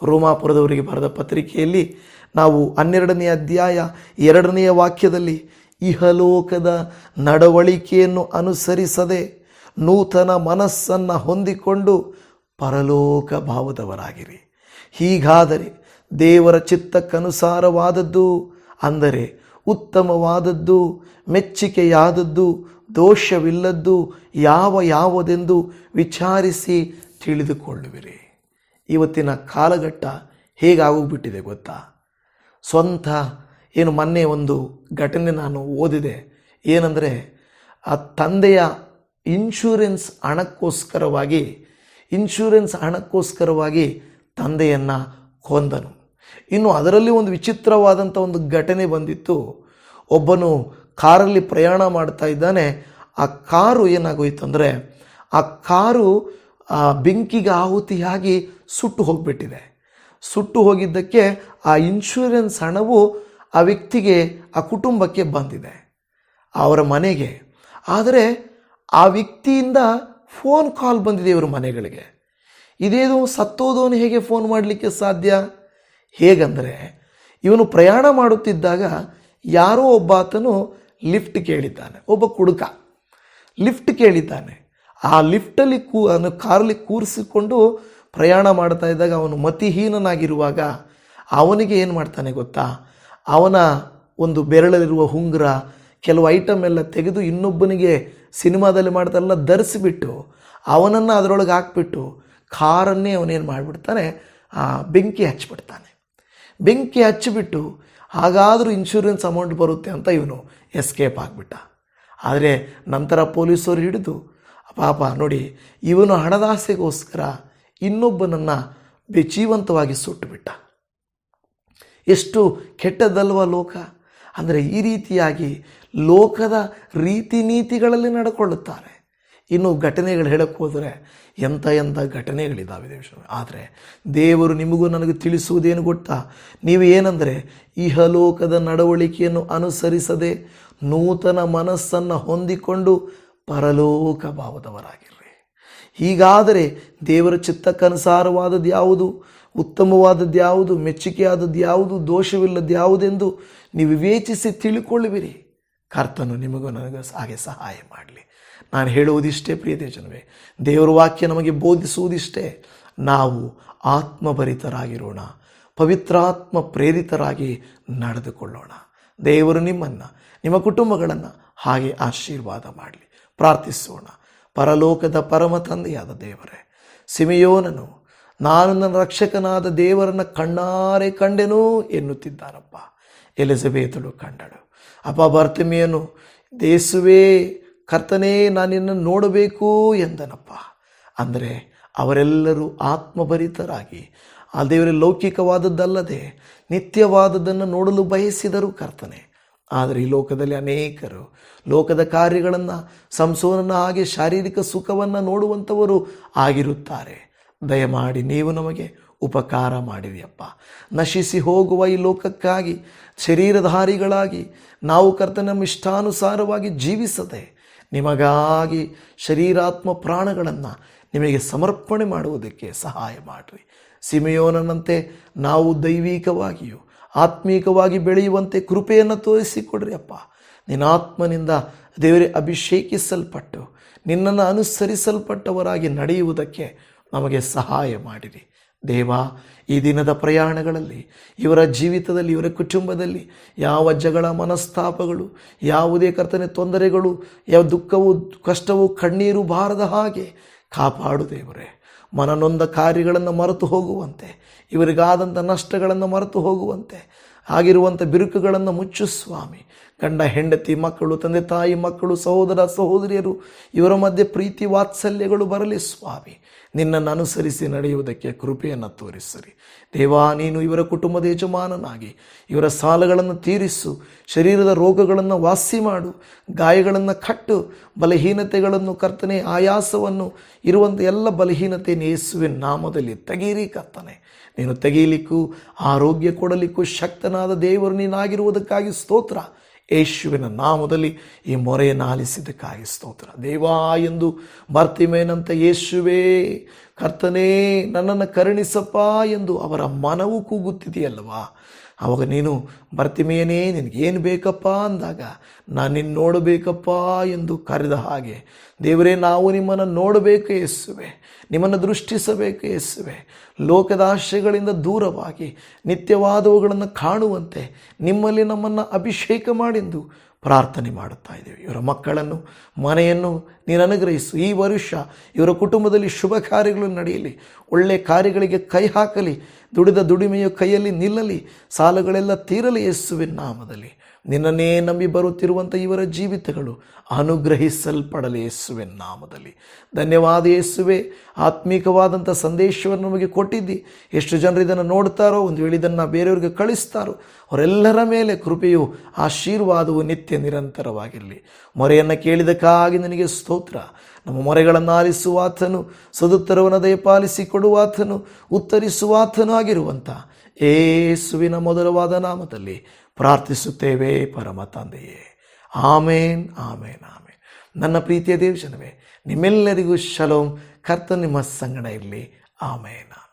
ರೋಮಾಪುರದವರಿಗೆ ಬರೆದ ಪತ್ರಿಕೆಯಲ್ಲಿ ನಾವು 12ನೇ ಅಧ್ಯಾಯ 2ನೇ ವಾಕ್ಯದಲ್ಲಿ, ಇಹಲೋಕದ ನಡವಳಿಕೆಯನ್ನು ಅನುಸರಿಸದೆ ನೂತನ ಮನಸ್ಸನ್ನು ಹೊಂದಿಕೊಂಡು ಪರಲೋಕ ಭಾವದವರಾಗಿರಿ. ಹೀಗಾದರೆ ದೇವರ ಚಿತ್ತಕ್ಕನುಸಾರವಾದದ್ದು, ಅಂದರೆ ಉತ್ತಮವಾದದ್ದು, ಮೆಚ್ಚುಗೆಯಾದದ್ದು, ದೋಷವಿಲ್ಲದ್ದು ಯಾವುದೆಂದು ವಿಚಾರಿಸಿ ತಿಳಿದುಕೊಳ್ಳುವಿರಿ. ಇವತ್ತಿನ ಕಾಲಘಟ್ಟ ಹೇಗಾಗೋಗ್ಬಿಟ್ಟಿದೆ ಗೊತ್ತಾ? ಮೊನ್ನೆ ಒಂದು ಘಟನೆ ನಾನು ಓದಿದೆ. ಏನಂದರೆ, ಆ ತಂದೆಯ ಇನ್ಶೂರೆನ್ಸ್ ಹಣಕ್ಕೋಸ್ಕರವಾಗಿ ತಂದೆಯನ್ನು ಕೊಂದನು. ಇನ್ನು ಅದರಲ್ಲಿ ಒಂದು ವಿಚಿತ್ರವಾದಂಥ ಒಂದು ಘಟನೆ ಬಂದಿತ್ತು. ಒಬ್ಬನು ಕಾರಲ್ಲಿ ಪ್ರಯಾಣ ಮಾಡ್ತಾ ಇದ್ದಾನೆ. ಆ ಕಾರು ಏನಾಗೋಯ್ತು ಅಂದರೆ ಆ ಕಾರು ಬೆಂಕಿಗೆ ಆಹುತಿಯಾಗಿ ಸುಟ್ಟು ಹೋಗಿಬಿಟ್ಟಿದೆ. ಸುಟ್ಟು ಹೋಗಿದ್ದಕ್ಕೆ ಆ ಇನ್ಶೂರೆನ್ಸ್ ಹಣವು ಆ ವ್ಯಕ್ತಿಗೆ, ಆ ಕುಟುಂಬಕ್ಕೆ ಬಂದಿದೆ, ಅವರ ಮನೆಗೆ. ಆದರೆ ಆ ವ್ಯಕ್ತಿಯಿಂದ ಫೋನ್ ಕಾಲ್ ಬಂದಿದೆ ಇವ್ರ ಮನೆಗಳಿಗೆ. ಇದೇನು ಸತ್ತೋದವನು ಹೇಗೆ ಫೋನ್ ಮಾಡಲಿಕ್ಕೆ ಸಾಧ್ಯ? ಹೇಗಂದರೆ ಇವನು ಪ್ರಯಾಣ ಮಾಡುತ್ತಿದ್ದಾಗ ಯಾರೋ ಒಬ್ಬ ಆತನು ಲಿಫ್ಟ್ ಕೇಳಿದ್ದಾನೆ, ಒಬ್ಬ ಕುಡುಕ ಲಿಫ್ಟ್ ಕೇಳಿದ್ದಾನೆ. ಆ ಲಿಫ್ಟಲ್ಲಿ ಕಾರಲ್ಲಿ ಕೂರಿಸಿಕೊಂಡು ಪ್ರಯಾಣ ಮಾಡ್ತಾ ಇದ್ದಾಗ ಅವನು ಮತಿಹೀನನಾಗಿರುವಾಗ ಅವನಿಗೆ ಏನು ಮಾಡ್ತಾನೆ ಗೊತ್ತಾ, ಅವನ ಒಂದು ಬೆರಳಲ್ಲಿರುವ ಉಂಗುರ, ಕೆಲವು ಐಟಮ್ ಎಲ್ಲ ತೆಗೆದು ಇನ್ನೊಬ್ಬನಿಗೆ ಸಿನಿಮಾದಲ್ಲಿ ಮಾಡ್ತಾರಲ್ಲ ಧರಿಸಿಬಿಟ್ಟು ಅವನನ್ನು ಅದರೊಳಗೆ ಹಾಕ್ಬಿಟ್ಟು ಕಾರನ್ನೇ ಅವನೇನು ಮಾಡಿಬಿಡ್ತಾನೆ, ಬೆಂಕಿ ಹಚ್ಚಿಬಿಡ್ತಾನೆ. ಬೆಂಕಿ ಹಚ್ಚಿಬಿಟ್ಟು ಹಾಗಾದರೂ ಇನ್ಶೂರೆನ್ಸ್ ಅಮೌಂಟ್ ಬರುತ್ತೆ ಅಂತ ಇವನು ಎಸ್ಕೇಪ್ ಆಗಿಬಿಟ್ಟ. ಆದರೆ ನಂತರ ಪೊಲೀಸರು ಹಿಡಿದು ಪಾಪ ನೋಡಿ, ಇವನು ಹಣದಾಸೆಗೋಸ್ಕರ ಇನ್ನೊಬ್ಬನನ್ನು ಜೀವಂತವಾಗಿ ಸುಟ್ಟುಬಿಟ್ಟ. ಎಷ್ಟು ಕೆಟ್ಟದಲ್ವ ಲೋಕ. ಅಂದರೆ ಈ ರೀತಿಯಾಗಿ ಲೋಕದ ರೀತಿ ನೀತಿಗಳಲ್ಲಿ ನಡ್ಕೊಳ್ಳುತ್ತಾರೆ. ಇನ್ನು ಘಟನೆಗಳು ಹೇಳಕ್ಕೆ ಹೋದರೆ ಎಂಥ ಘಟನೆಗಳಿದ್ದಾವೆ ದೇಶ. ಆದರೆ ದೇವರು ನಿಮಗೂ ನನಗೆ ತಿಳಿಸುವುದೇನು ಗೊತ್ತಾ, ನೀವು ಏನಂದರೆ ಇಹಲೋಕದ ನಡವಳಿಕೆಯನ್ನು ಅನುಸರಿಸದೆ ನೂತನ ಮನಸ್ಸನ್ನು ಹೊಂದಿಕೊಂಡು ಪರಲೋಕ ಭಾವದವರಾಗಿರ್ರಿ. ಹೀಗಾದರೆ ದೇವರ ಚಿತ್ತಕ್ಕನುಸಾರವಾದದ್ದು ಯಾವುದು, ಉತ್ತಮವಾದದ್ದು ಯಾವುದು, ಮೆಚ್ಚುಗೆಯಾದದ್ದು ಯಾವುದು, ದೋಷವಿಲ್ಲದ್ದು ಯಾವುದೆಂದು ನೀವು ವಿವೇಚಿಸಿ ತಿಳ್ಕೊಳ್ಳುವಿರಿ. ಕರ್ತನು ನಿಮಗೂ ನನಗೂ ಹಾಗೆ ಸಹಾಯ ಮಾಡಲಿ. ನಾನು ಹೇಳುವುದಿಷ್ಟೇ ಪ್ರಿಯ ಜನವೇ, ದೇವರ ವಾಕ್ಯ ನಮಗೆ ಬೋಧಿಸುವುದಿಷ್ಟೇ. ನಾವು ಆತ್ಮಭರಿತರಾಗಿರೋಣ, ಪವಿತ್ರಾತ್ಮ ಪ್ರೇರಿತರಾಗಿ ನಡೆದುಕೊಳ್ಳೋಣ. ದೇವರು ನಿಮ್ಮನ್ನು, ನಿಮ್ಮ ಕುಟುಂಬಗಳನ್ನು ಹಾಗೆ ಆಶೀರ್ವಾದ ಮಾಡಲಿ. ಪ್ರಾರ್ಥಿಸೋಣ. ಪರಲೋಕದ ಪರಮ ತಂದೆಯಾದ ದೇವರೇ, ಸಿಮೆಯೋನನು ನಾನು ನನ್ನ ರಕ್ಷಕನಾದ ದೇವರನ್ನು ಕಣ್ಣಾರೆ ಕಂಡೆನು ಎನ್ನುತ್ತಿದ್ದಾನಪ್ಪ. ಎಲಿಜಬೇತಳು ಕಂಡಳು. ಅಪ್ಪ ಬರ್ತಿಮೆಯನು, ದೇಸುವೇ ಕರ್ತನೇ ನಾನು ನಿನ್ನನ್ನು ನೋಡಬೇಕು ಎಂದನಪ್ಪ. ಅಂದರೆ ಅವರೆಲ್ಲರೂ ಆತ್ಮಭರಿತರಾಗಿ ಆ ದೇವರ ಲೌಕಿಕವಾದದ್ದಲ್ಲದೆ ನಿತ್ಯವಾದದ್ದನ್ನು ನೋಡಲು ಬಯಸಿದರು ಕರ್ತನೆ. ಆದರೆ ಈ ಲೋಕದಲ್ಲಿ ಅನೇಕರು ಲೋಕದ ಕಾರ್ಯಗಳನ್ನು, ಸಂಸೋನನ ಹಾಗೆ ಶಾರೀರಿಕ ಸುಖವನ್ನು ನೋಡುವಂಥವರು ಆಗಿರುತ್ತಾರೆ. ದಯಮಾಡಿ ನೀವು ನಮಗೆ ಉಪಕಾರ ಮಾಡಿರಿಯಪ್ಪ. ನಶಿಸಿ ಹೋಗುವ ಈ ಲೋಕಕ್ಕಾಗಿ ಶರೀರಧಾರಿಗಳಾಗಿ ನಾವು ಕರ್ತನ ಇಷ್ಟಾನುಸಾರವಾಗಿ ಜೀವಿಸದೆ ನಿಮಗಾಗಿ ಶರೀರಾತ್ಮ ಪ್ರಾಣಗಳನ್ನು ನಿಮಗೆ ಸಮರ್ಪಣೆ ಮಾಡುವುದಕ್ಕೆ ಸಹಾಯ ಮಾಡಿರಿ. ಸಿಮೆಯೋನನಂತೆ ನಾವು ದೈವಿಕವಾಗಿಯೂ ಆತ್ಮೀಕವಾಗಿ ಬೆಳೆಯುವಂತೆ ಕೃಪೆಯನ್ನು ತೋರಿಸಿಕೊಡ್ರಿ ಅಪ್ಪ. ನಿನ್ನ ಆತ್ಮನಿಂದ ದೇವರೇ ಅಭಿಷೇಕಿಸಲ್ಪಟ್ಟು ನಿನ್ನನ್ನು ಅನುಸರಿಸಲ್ಪಟ್ಟವರಾಗಿ ನಡೆಯುವುದಕ್ಕೆ ನಮಗೆ ಸಹಾಯ ಮಾಡಿರಿ ದೇವ. ಈ ದಿನದ ಪ್ರಯಾಣಗಳಲ್ಲಿ ಇವರ ಜೀವಿತದಲ್ಲಿ, ಇವರ ಕುಟುಂಬದಲ್ಲಿ ಯಾವ ಜಗಳ, ಮನಸ್ತಾಪಗಳು, ಯಾವುದೇ ಕರ್ತನೆ ತೊಂದರೆಗಳು, ಯಾವ ದುಃಖವು, ಕಷ್ಟವು, ಕಣ್ಣೀರು ಬಾರದ ಹಾಗೆ ಕಾಪಾಡು ದೇವರೇ. ಮನನೊಂದ ಕಾರ್ಯಗಳನ್ನು ಮರೆತು ಹೋಗುವಂತೆ, ಇವರಿಗಾದಂಥ ನಷ್ಟಗಳನ್ನು ಮರೆತು ಹೋಗುವಂತೆ ಆಗಿರುವಂಥ ಬಿರುಕುಗಳನ್ನು ಮುಚ್ಚು ಸ್ವಾಮಿ. ಗಂಡ ಹೆಂಡತಿ, ಮಕ್ಕಳು, ತಂದೆ ತಾಯಿ, ಮಕ್ಕಳು, ಸಹೋದರ ಸಹೋದರಿಯರು, ಇವರ ಮಧ್ಯೆ ಪ್ರೀತಿ ವಾತ್ಸಲ್ಯಗಳು ಬರಲಿ ಸ್ವಾಮಿ. ನಿನ್ನನ್ನು ಅನುಸರಿಸಿ ನಡೆಯುವುದಕ್ಕೆ ಕೃಪೆಯನ್ನು ತೋರಿಸಿರಿ ದೇವಾ. ನೀನು ಇವರ ಕುಟುಂಬದ ಯಜಮಾನನಾಗಿ ಇವರ ಸಾಲಗಳನ್ನು ತೀರಿಸು, ಶರೀರದ ರೋಗಗಳನ್ನು ವಾಸಿ ಮಾಡು, ಗಾಯಗಳನ್ನು ಕಟ್ಟು, ಬಲಹೀನತೆಗಳನ್ನು ಕರ್ತನೆ, ಆಯಾಸವನ್ನು ಇರುವಂಥ ಎಲ್ಲ ಬಲಹೀನತೆಯನ್ನು ಯೇಸುವಿನ ನಾಮದಲ್ಲಿ ತೆಗೀರಿ ಕರ್ತನೆ. ನೀನು ತೆಗೀಲಿಕ್ಕೂ ಆರೋಗ್ಯ ಕೊಡಲಿಕ್ಕೂ ಶಕ್ತನಾದ ದೇವರು ನೀನಾಗಿರುವುದಕ್ಕಾಗಿ ಸ್ತೋತ್ರ. ಯೇಸುವಿನ ನಾಮದಲ್ಲಿ ಈ ಮೊರೆಯನ್ನು ಆಲಿಸಿದ್ದಕ್ಕಾಗಿ ಸ್ತೋತ್ರ ದೇವಾ. ಎಂದು ಬರ್ತಿಮೇನಂತ ಯೇಸುವೇ ಕರ್ತನೇ ನನ್ನನ್ನು ಕರುಣಿಸಪ್ಪ ಎಂದು ಅವರ ಮನವು ಕೂಗುತ್ತಿದೆಯಲ್ವಾ. ಆವಾಗ ನೀನು ಬರ್ತಿಮೇಯನೇ ನಿನಗೇನು ಬೇಕಪ್ಪ ಅಂದಾಗ ನಾನು ನಿನ್ನ ನೋಡಬೇಕಪ್ಪ ಎಂದು ಕರೆದ ಹಾಗೆ ದೇವರೇ, ನಾವು ನಿಮ್ಮನ್ನು ನೋಡಬೇಕು ಯೇಸುವೆ, ನಿಮ್ಮನ್ನು ದೃಷ್ಟಿಸಬೇಕು ಯೇಸುವೆ. ಲೋಕದ ಆಶೆಗಳಿಂದ ದೂರವಾಗಿ ನಿತ್ಯವಾದವುಗಳನ್ನು ಕಾಣುವಂತೆ ನಿಮ್ಮಲ್ಲಿ ನಮ್ಮನ್ನು ಅಭಿಷೇಕ ಮಾಡೆಂದು ಪ್ರಾರ್ಥನೆ ಮಾಡುತ್ತಾ ಇದ್ದೇವೆ. ಇವರ ಮಕ್ಕಳನ್ನು, ಮನೆಯನ್ನು ನೀನು ಅನುಗ್ರಹಿಸು. ಈ ವರ್ಷ ಇವರ ಕುಟುಂಬದಲ್ಲಿ ಶುಭ ಕಾರ್ಯಗಳು ನಡೆಯಲಿ, ಒಳ್ಳೆಯ ಕಾರ್ಯಗಳಿಗೆ ಕೈ ಹಾಕಲಿ, ದುಡಿದ ದುಡಿಮೆಯು ಕೈಯಲ್ಲಿ ನಿಲ್ಲಲಿ, ಸಾಲಗಳೆಲ್ಲ ತೀರಲಿ ಯೇಸುವಿನ ನಾಮದಲ್ಲಿ. ನಿನ್ನನ್ನೇ ನಂಬಿ ಬರುತ್ತಿರುವಂಥ ಇವರ ಜೀವಿತಗಳು ಅನುಗ್ರಹಿಸಲ್ಪಡಲಿ ಯೇಸುವಿನ ನಾಮದಲ್ಲಿ. ಧನ್ಯವಾದ ಯೇಸುವೆ. ಆತ್ಮೀಕವಾದಂಥ ಸಂದೇಶವನ್ನು ನಮಗೆ ಕೊಟ್ಟಿದ್ದಿ. ಎಷ್ಟು ಜನರು ಇದನ್ನು ನೋಡ್ತಾರೋ, ಒಂದು ವೇಳೆ ಇದನ್ನು ಬೇರೆಯವ್ರಿಗೆ ಕಳಿಸ್ತಾರೋ, ಅವರೆಲ್ಲರ ಮೇಲೆ ಕೃಪೆಯು ಆಶೀರ್ವಾದವು ನಿತ್ಯ ನಿರಂತರವಾಗಿರಲಿ. ಮೊರೆಯನ್ನು ಕೇಳಿದಕ್ಕಾಗಿ ನಿನಗೆ ಸ್ತೋತ್ರ. ನಮ್ಮ ಮೊರೆಗಳನ್ನು ಆಲಿಸುವಾತನು, ಸದುತ್ತರವನ್ನು ದಯಪಾಲಿಸಿ ಕೊಡುವಾತನು, ಉತ್ತರಿಸುವಾತನು ಆಗಿರುವಂಥ ಯೇಸುವಿನ ಮೊದಲವಾದ ನಾಮದಲ್ಲಿ ಪ್ರಾರ್ಥಿಸುತ್ತೇವೆ ಪರಮ ತಂದೆಯೇ. ಆಮೇನ್, ಆಮೇನ್, ಆಮೇನ್. ನನ್ನ ಪ್ರೀತಿಯ ದೇವಜನವೇ, ನಿಮ್ಮೆಲ್ಲರಿಗೂ ಶಲೋಮ್. ಕರ್ತನು ನಿಮ್ಮ ಸಂಗಡ ಇರಲಿ. ಆಮೇನ್.